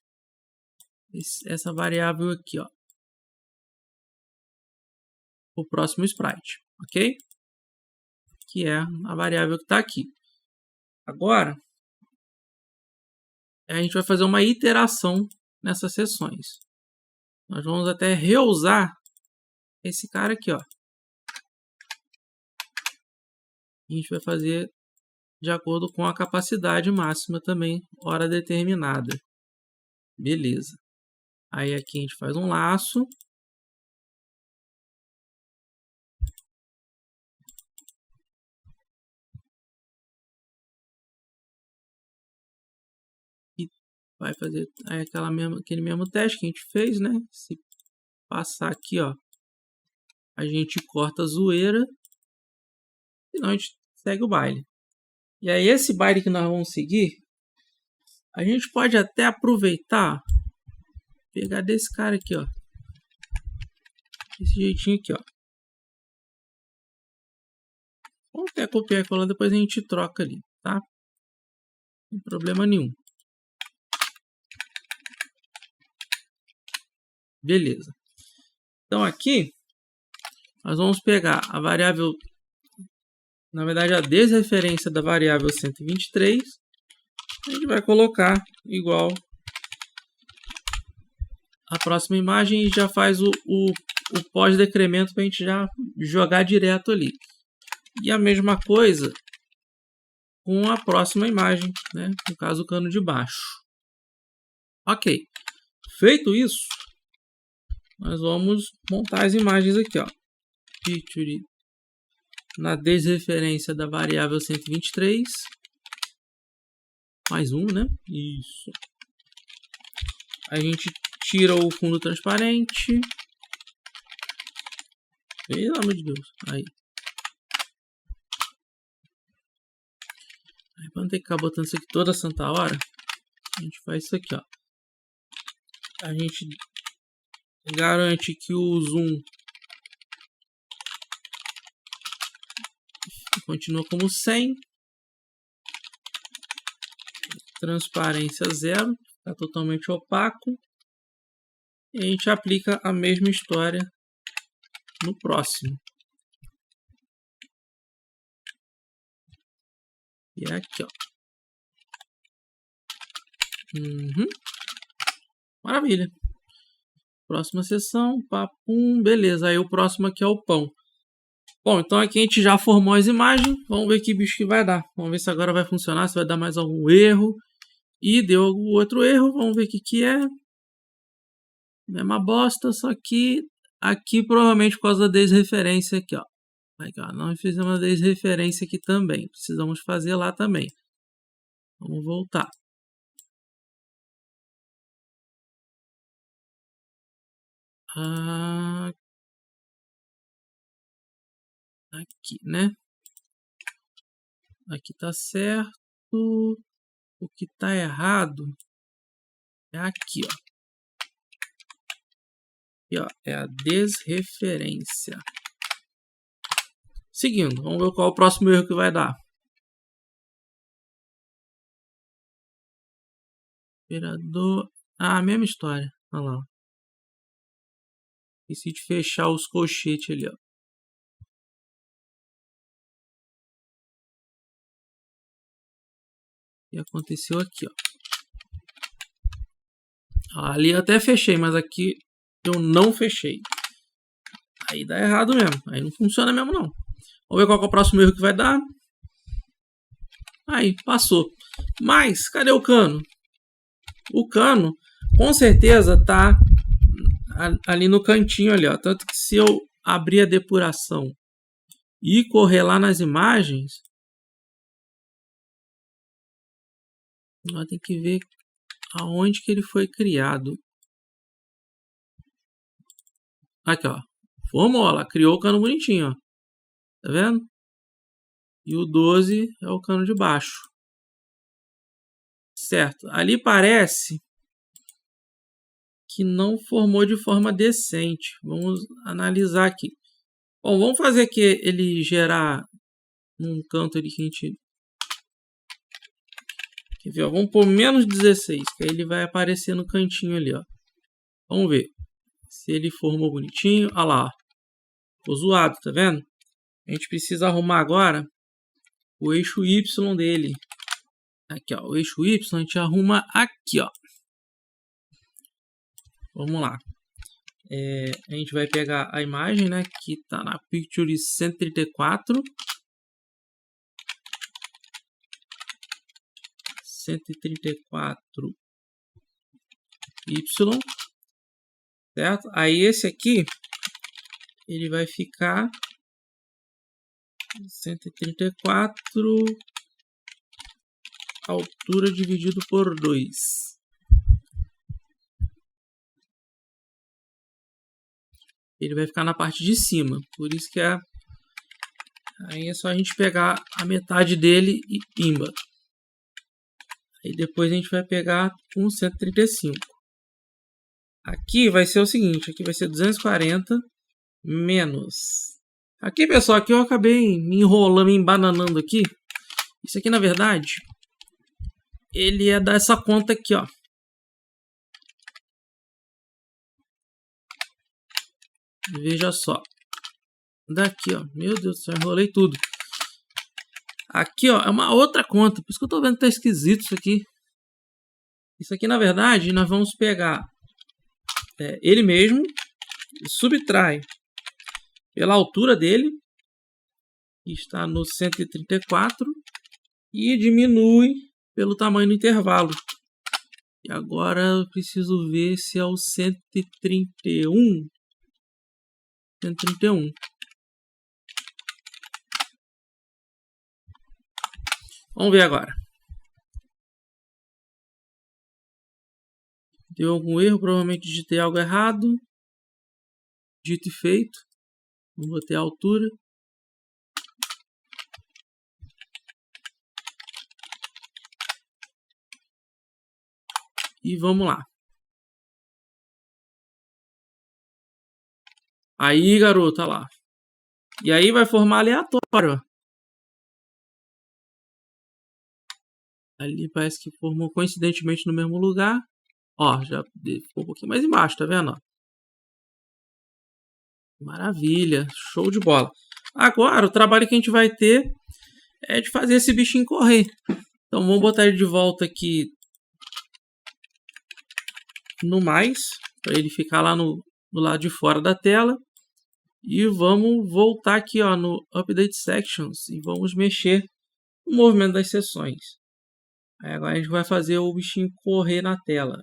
essa variável aqui, ó. O próximo sprite, ok? Que é a variável que está aqui. Agora, a gente vai fazer uma iteração nessas seções. Nós vamos até reusar esse cara aqui, ó. A gente vai fazer de acordo com a capacidade máxima também, hora determinada. Beleza. Aí aqui a gente faz um laço. E vai fazer aquele mesmo teste que a gente fez, né? Se passar aqui, ó, a gente corta a zoeira. Senão a gente segue o baile. E aí esse baile que nós vamos seguir, a gente pode até aproveitar, pegar desse cara aqui, ó. Desse jeitinho aqui, ó. Vamos até copiar e colar, depois a gente troca ali, tá? Não tem problema nenhum. Beleza. Então aqui, nós vamos pegar a variável, na verdade a desreferência da variável 123. A gente vai colocar igual a próxima imagem e já faz o pós-decremento para a gente já jogar direto ali. E a mesma coisa com a próxima imagem, né? No caso o cano de baixo. Ok. Feito isso, nós vamos montar as imagens aqui, ó. Feature na desreferência da variável 123. Mais um, né? Isso. A gente tira o fundo transparente. Pelo amor de Deus. Aí. Para não ter que ficar botando isso aqui toda santa hora, a gente faz isso aqui, ó. A gente garante que o zoom continua como 100. Transparência 0. Está totalmente opaco. E a gente aplica a mesma história no próximo. E é aqui, ó. Maravilha. Próxima sessão, papum, beleza. Aí o próximo aqui é o pão. Bom, então aqui a gente já formou as imagens. Vamos ver que bicho que vai dar. Vamos ver se agora vai funcionar, se vai dar mais algum erro. E deu algum outro erro. Vamos ver o que é. Mesma bosta, só que aqui provavelmente por causa da desreferência aqui, ó. Aqui, ó. Nós fizemos uma desreferência aqui também. Precisamos fazer lá também. Vamos voltar. aqui, né? Aqui tá certo. O que tá errado é aqui, ó. Aqui, ó, é a desreferência. Seguindo, vamos ver qual é o próximo erro que vai dar. Operador. Mesma história. Olha lá. Esqueci de fechar os colchetes ali, ó. E aconteceu aqui, ó. Ali eu até fechei, mas aqui eu não fechei. Aí dá errado mesmo. Aí não funciona mesmo, não. Vamos ver qual é o próximo erro que vai dar. Aí, passou. Mas, cadê o cano? O cano, com certeza, tá ali no cantinho ali, ó. Tanto que se eu abrir a depuração e correr lá nas imagens, nós tem que ver aonde que ele foi criado. Aqui, ó. Formou, ela criou o cano bonitinho, ó. Tá vendo? E o 12 é o cano de baixo. Certo. Ali parece que não formou de forma decente. Vamos analisar aqui. Bom, vamos fazer aqui ele gerar num canto ali que a gente... Quer ver, ó? Vamos pôr menos 16, que aí ele vai aparecer no cantinho ali, ó. Vamos ver se ele formou bonitinho. Olha lá, ó. Ficou zoado, tá vendo? A gente precisa arrumar agora o eixo Y dele. Aqui, ó, o eixo Y a gente arruma aqui, ó. Vamos lá. A gente vai pegar a imagem, né, que está na Picture 134. 134 Y, certo? Aí esse aqui ele vai ficar 134 altura dividido por 2. Ele vai ficar na parte de cima, por isso que aí é só a gente pegar a metade dele e pimba. Aí depois a gente vai pegar um 135. Aqui vai ser o seguinte, aqui vai ser 240 menos. Aqui, pessoal, aqui eu acabei me enrolando, me embananando aqui. Isso aqui, na verdade, ele é dessa conta aqui, ó. Veja só. Daqui, ó. Meu Deus do céu, enrolei tudo. Aqui, ó, é uma outra conta. Por isso que eu tô vendo que tá esquisito isso aqui. Isso aqui, na verdade, nós vamos pegar ele mesmo e subtrai pela altura dele, que está no 134, e diminui pelo tamanho do intervalo. E agora eu preciso ver se é o 131. 131. Vamos ver agora. Deu algum erro, provavelmente digitei algo errado. Dito e feito. Não botei a altura. E vamos lá. Aí, garoto, olha lá. E aí vai formar aleatório, ó. Ali parece que formou coincidentemente no mesmo lugar. Ó, já ficou um pouquinho mais embaixo, tá vendo? Ó? Maravilha, show de bola. Agora, o trabalho que a gente vai ter é de fazer esse bichinho correr. Então, vamos botar ele de volta aqui no mais, para ele ficar lá no lado de fora da tela. E vamos voltar aqui, ó, no Update Sections e vamos mexer no movimento das seções. Aí agora a gente vai fazer o bichinho correr na tela.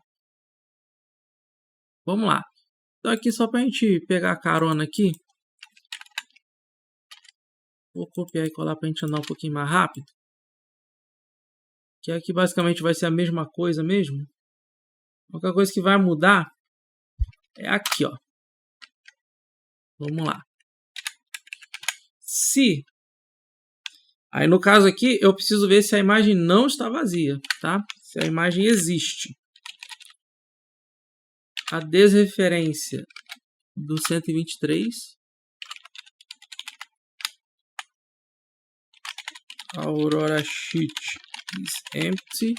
Vamos lá. Então aqui só para a gente pegar a carona aqui. Vou copiar e colar para a gente andar um pouquinho mais rápido. Que aqui basicamente vai ser a mesma coisa mesmo. A única coisa que vai mudar é aqui, ó. Vamos lá. Se... Aí no caso aqui, eu preciso ver se a imagem não está vazia, tá? Se a imagem existe. A desreferência do 123. Aurora sheet is empty.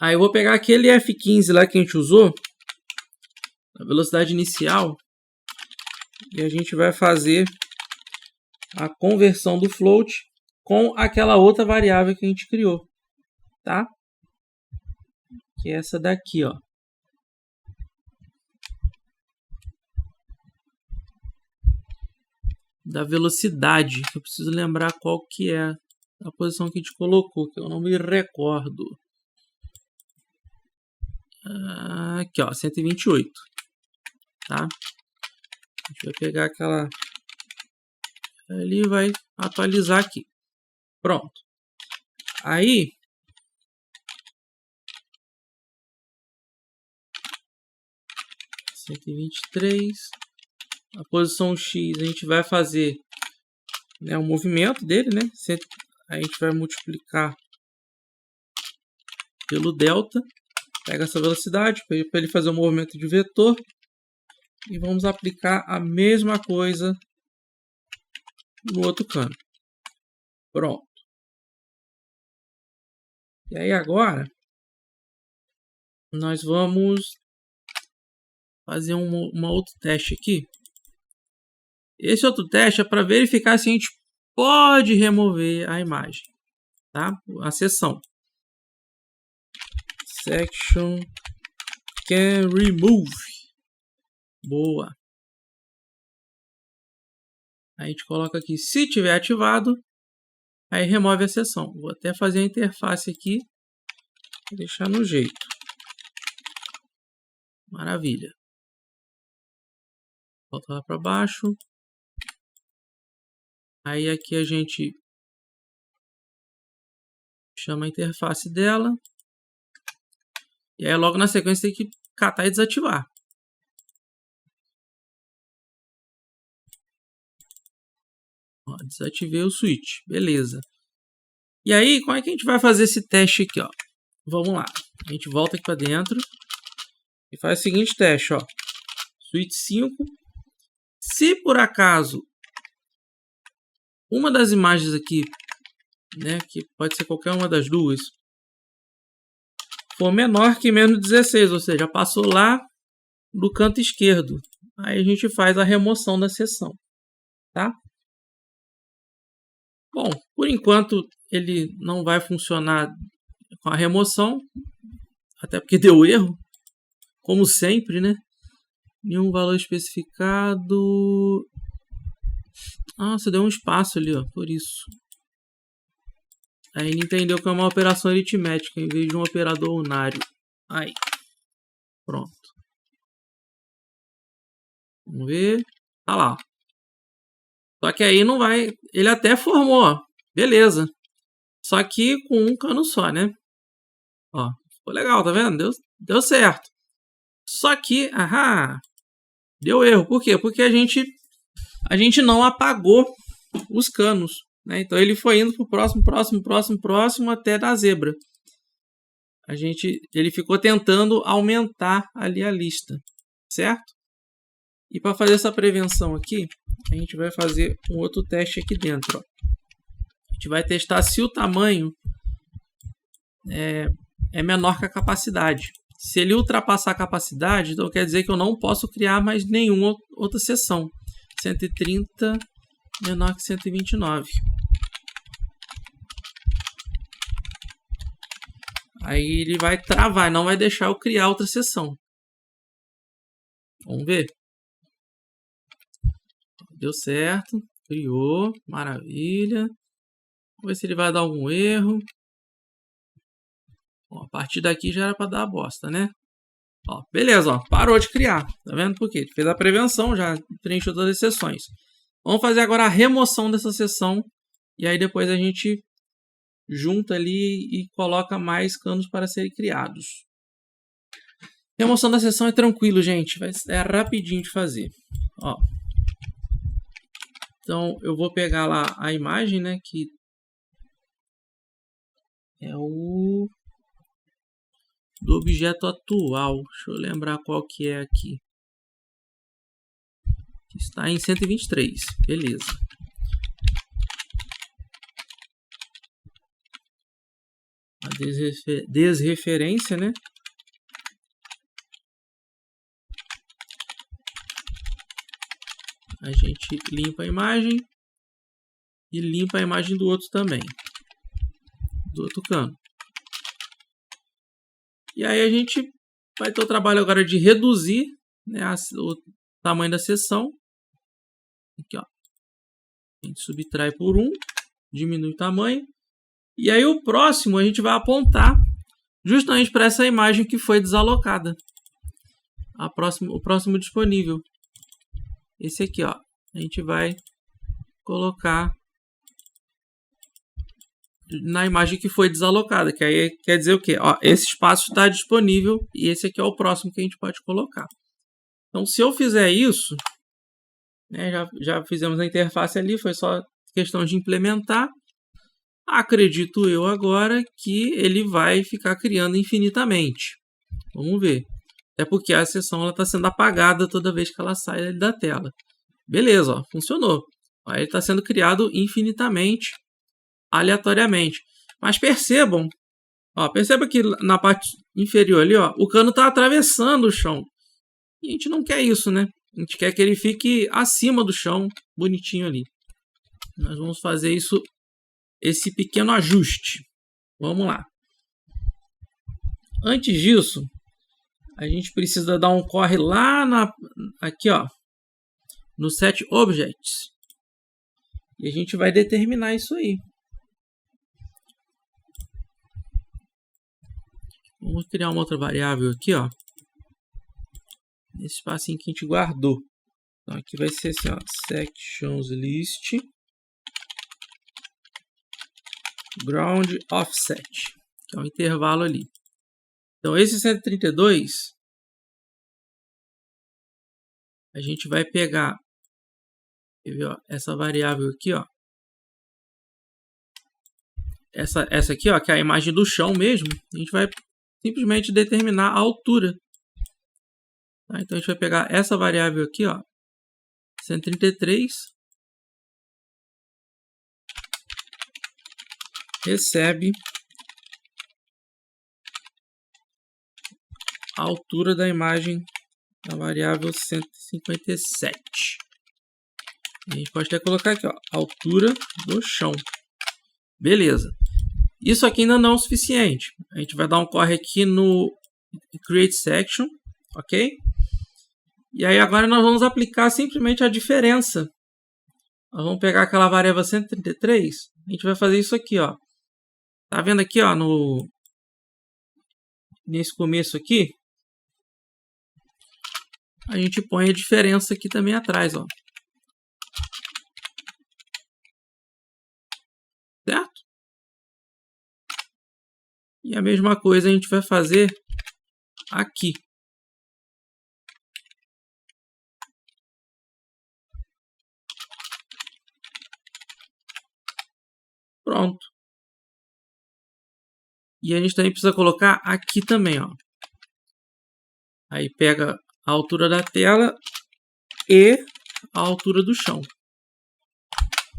Aí eu vou pegar aquele F15 lá que a gente usou, a velocidade inicial, e a gente vai fazer a conversão do float com aquela outra variável que a gente criou, tá? Que é essa daqui, ó. Da velocidade, que eu preciso lembrar qual que é a posição que a gente colocou, que eu não me recordo. Aqui, ó, 128, tá? A gente vai pegar aquela ali e vai atualizar aqui. Pronto. Aí, (123), a posição X a gente vai fazer, né, o movimento dele, né? A gente vai multiplicar pelo delta. Pega essa velocidade para ele fazer o movimento de vetor. E vamos aplicar a mesma coisa no outro cano. Pronto. E aí agora, nós vamos fazer um outro teste aqui. Esse outro teste é para verificar se a gente pode remover a imagem, tá? A seção. Section can remove. Boa. A gente coloca aqui, se tiver ativado, aí remove a seção. Vou até fazer a interface aqui, deixar no jeito. Maravilha. Volta lá para baixo. Aí aqui a gente chama a interface dela. E aí logo na sequência tem que catar e desativar. Ó, desativei o switch. Beleza. E aí, como é que a gente vai fazer esse teste aqui, ó? Vamos lá. A gente volta aqui para dentro e faz o seguinte teste, ó. Switch 5. Se por acaso uma das imagens aqui, né, que pode ser qualquer uma das duas, for menor que menos 16, ou seja, passou lá do canto esquerdo, aí a gente faz a remoção da seção, tá? Bom, por enquanto ele não vai funcionar com a remoção, até porque deu erro, como sempre, né? Nenhum valor especificado. Nossa, deu um espaço ali, ó, por isso. Aí ele entendeu que é uma operação aritmética em vez de um operador unário. Aí. Pronto. Vamos ver. Tá lá. Só que aí não vai... Ele até formou, ó. Beleza. Só que com um cano só, né? Ó. Ficou legal, tá vendo? Deu certo. Só que... deu erro. Por quê? Porque a gente não apagou os canos. Né? Então ele foi indo pro próximo até da zebra. Ele ficou tentando aumentar ali a lista, certo? E para fazer essa prevenção aqui, a gente vai fazer um outro teste aqui dentro. Ó. A gente vai testar se o tamanho é menor que a capacidade. Se ele ultrapassar a capacidade, então quer dizer que eu não posso criar mais nenhuma outra seção. 130 menor que 129. Aí ele vai travar, não vai deixar eu criar outra seção. Vamos ver. Deu certo. Criou. Maravilha. Vamos ver se ele vai dar algum erro. Ó, a partir daqui já era para dar a bosta, né? Ó, beleza, ó, parou de criar. Tá vendo por quê? Ele fez a prevenção, já preencheu todas as seções. Vamos fazer agora a remoção dessa seção E aí depois a gente junta ali e coloca mais canos para serem criados. Remoção da seção é tranquilo, gente. É rapidinho de fazer. Ó. Então eu vou pegar lá a imagem, né? Que é o do objeto atual. Deixa eu lembrar qual que é aqui. Está em 123. Beleza. A desreferência, né? A gente limpa a imagem e limpa a imagem do outro também, do outro cano. E aí a gente vai ter o trabalho agora de reduzir, né, o tamanho da seção. Aqui, ó. A gente subtrai por 1, diminui o tamanho. E aí o próximo a gente vai apontar justamente para essa imagem que foi desalocada. O próximo disponível. Esse aqui, ó. A gente vai colocar na imagem que foi desalocada. Que aí quer dizer o quê? Ó, esse espaço está disponível e esse aqui é o próximo que a gente pode colocar. Então, se eu fizer isso, né, já fizemos a interface ali, foi só questão de implementar. Acredito eu agora que ele vai ficar criando infinitamente. Vamos ver. Até porque a seção está sendo apagada toda vez que ela sai da tela. Beleza, ó, funcionou. Ó, ele está sendo criado infinitamente, aleatoriamente. Mas percebam, ó, perceba que na parte inferior ali, ó, o cano está atravessando o chão. E a gente não quer isso, né? A gente quer que ele fique acima do chão, bonitinho ali. Nós vamos fazer isso, esse pequeno ajuste. Vamos lá. Antes disso, a gente precisa dar um corre lá aqui, ó, no Set Objects. E a gente vai determinar isso aí. Vamos criar uma outra variável aqui, ó. Nesse espacinho que a gente guardou. Então aqui vai ser assim, ó, sections list ground offset, que é um intervalo ali. Então esse 132 a gente vai pegar, quer ver, ó, essa variável aqui, ó. Essa aqui, ó, que é a imagem do chão mesmo, a gente vai simplesmente determinar a altura. Tá? Então a gente vai pegar essa variável aqui, ó, 133, recebe a altura da imagem da variável 157. A gente pode até colocar aqui, ó, altura do chão. Beleza. Isso aqui ainda não é o suficiente. A gente vai dar um corre aqui no Create Section, ok? E aí agora nós vamos aplicar simplesmente a diferença. Nós vamos pegar aquela variável 133, a gente vai fazer isso aqui, ó. Tá vendo aqui, ó, nesse começo aqui? A gente põe a diferença aqui também atrás, ó. Certo? E a mesma coisa a gente vai fazer aqui. Pronto. E a gente também precisa colocar aqui também, ó. Aí pega a altura da tela e a altura do chão.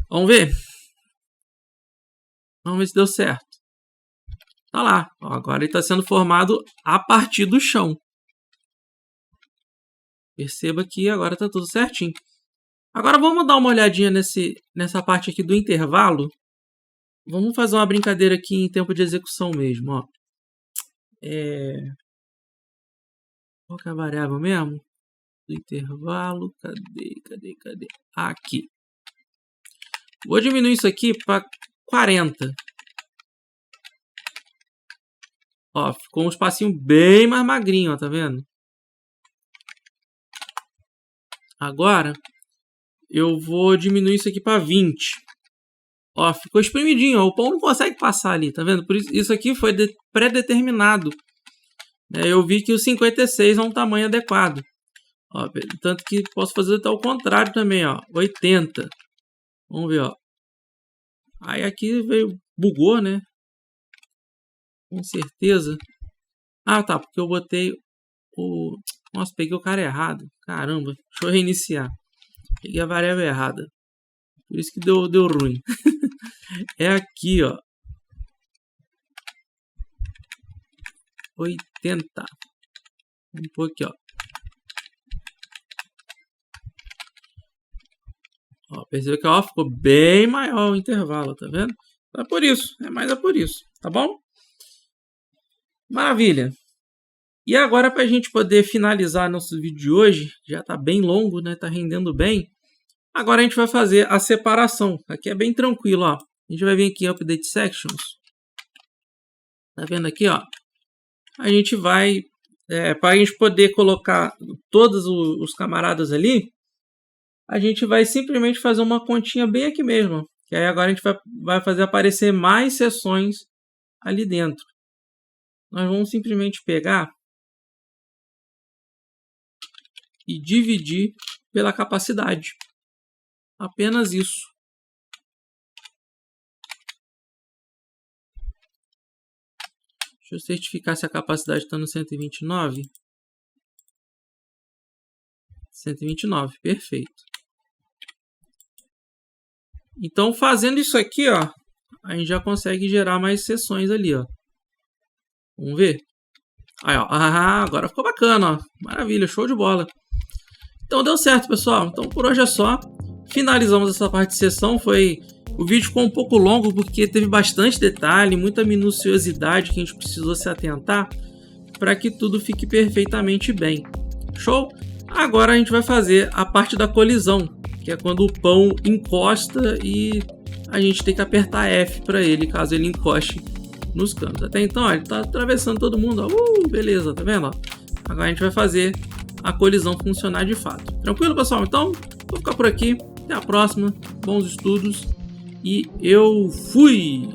Vamos ver? Vamos ver se deu certo. Tá lá. Ó, agora ele está sendo formado a partir do chão. Perceba que agora está tudo certinho. Agora vamos dar uma olhadinha nessa parte aqui do intervalo. Vamos fazer uma brincadeira aqui em tempo de execução mesmo, ó. Qual que é a variável mesmo? Do intervalo, cadê? Aqui. Vou diminuir isso aqui para 40. Ó, ficou um espacinho bem mais magrinho, ó, tá vendo? Agora, eu vou diminuir isso aqui para 20. Ó, ficou espremidinho, ó, o pão não consegue passar ali, tá vendo? Por isso aqui foi pré-determinado. Eu vi que o 56 é um tamanho adequado. Ó, tanto que posso fazer até o contrário também, ó, 80. Vamos ver, ó. Aí aqui veio, bugou, né? Com certeza. Ah, tá, porque eu botei o... Nossa, peguei o cara errado. Caramba, deixa eu reiniciar. Peguei a variável errada. Por isso que deu ruim. É aqui, ó. 80. Vamos pôr aqui, ó. Ó, percebeu que ó, ficou bem maior o intervalo, tá vendo? É por isso, é por isso, tá bom? Maravilha. E agora, para a gente poder finalizar nosso vídeo de hoje, já tá bem longo, né? Tá rendendo bem. Agora a gente vai fazer a separação. Aqui é bem tranquilo, ó. A gente vai vir aqui em Update Sections. Tá vendo aqui, ó? A gente vai, para a gente poder colocar todos os camaradas ali, a gente vai simplesmente fazer uma continha bem aqui mesmo. Que aí agora a gente vai fazer aparecer mais seções ali dentro. Nós vamos simplesmente pegar e dividir pela capacidade. Apenas isso. Deixa eu certificar se a capacidade está no 129. 129, perfeito. Então, fazendo isso aqui, ó, a gente já consegue gerar mais seções ali, ó. Vamos ver? Aí, ó. Agora ficou bacana, ó. Maravilha, show de bola. Então deu certo, pessoal. Então por hoje é só. Finalizamos essa parte de sessão. O vídeo ficou um pouco longo porque teve bastante detalhe, muita minuciosidade que a gente precisou se atentar para que tudo fique perfeitamente bem. Show? Agora a gente vai fazer a parte da colisão, que é quando o pão encosta e a gente tem que apertar F para ele, caso ele encoste nos cantos. Até então, ó, ele está atravessando todo mundo. Ó. Beleza, tá vendo? Ó? Agora a gente vai fazer a colisão funcionar de fato. Tranquilo, pessoal? Então, vou ficar por aqui. Até a próxima. Bons estudos. E eu fui!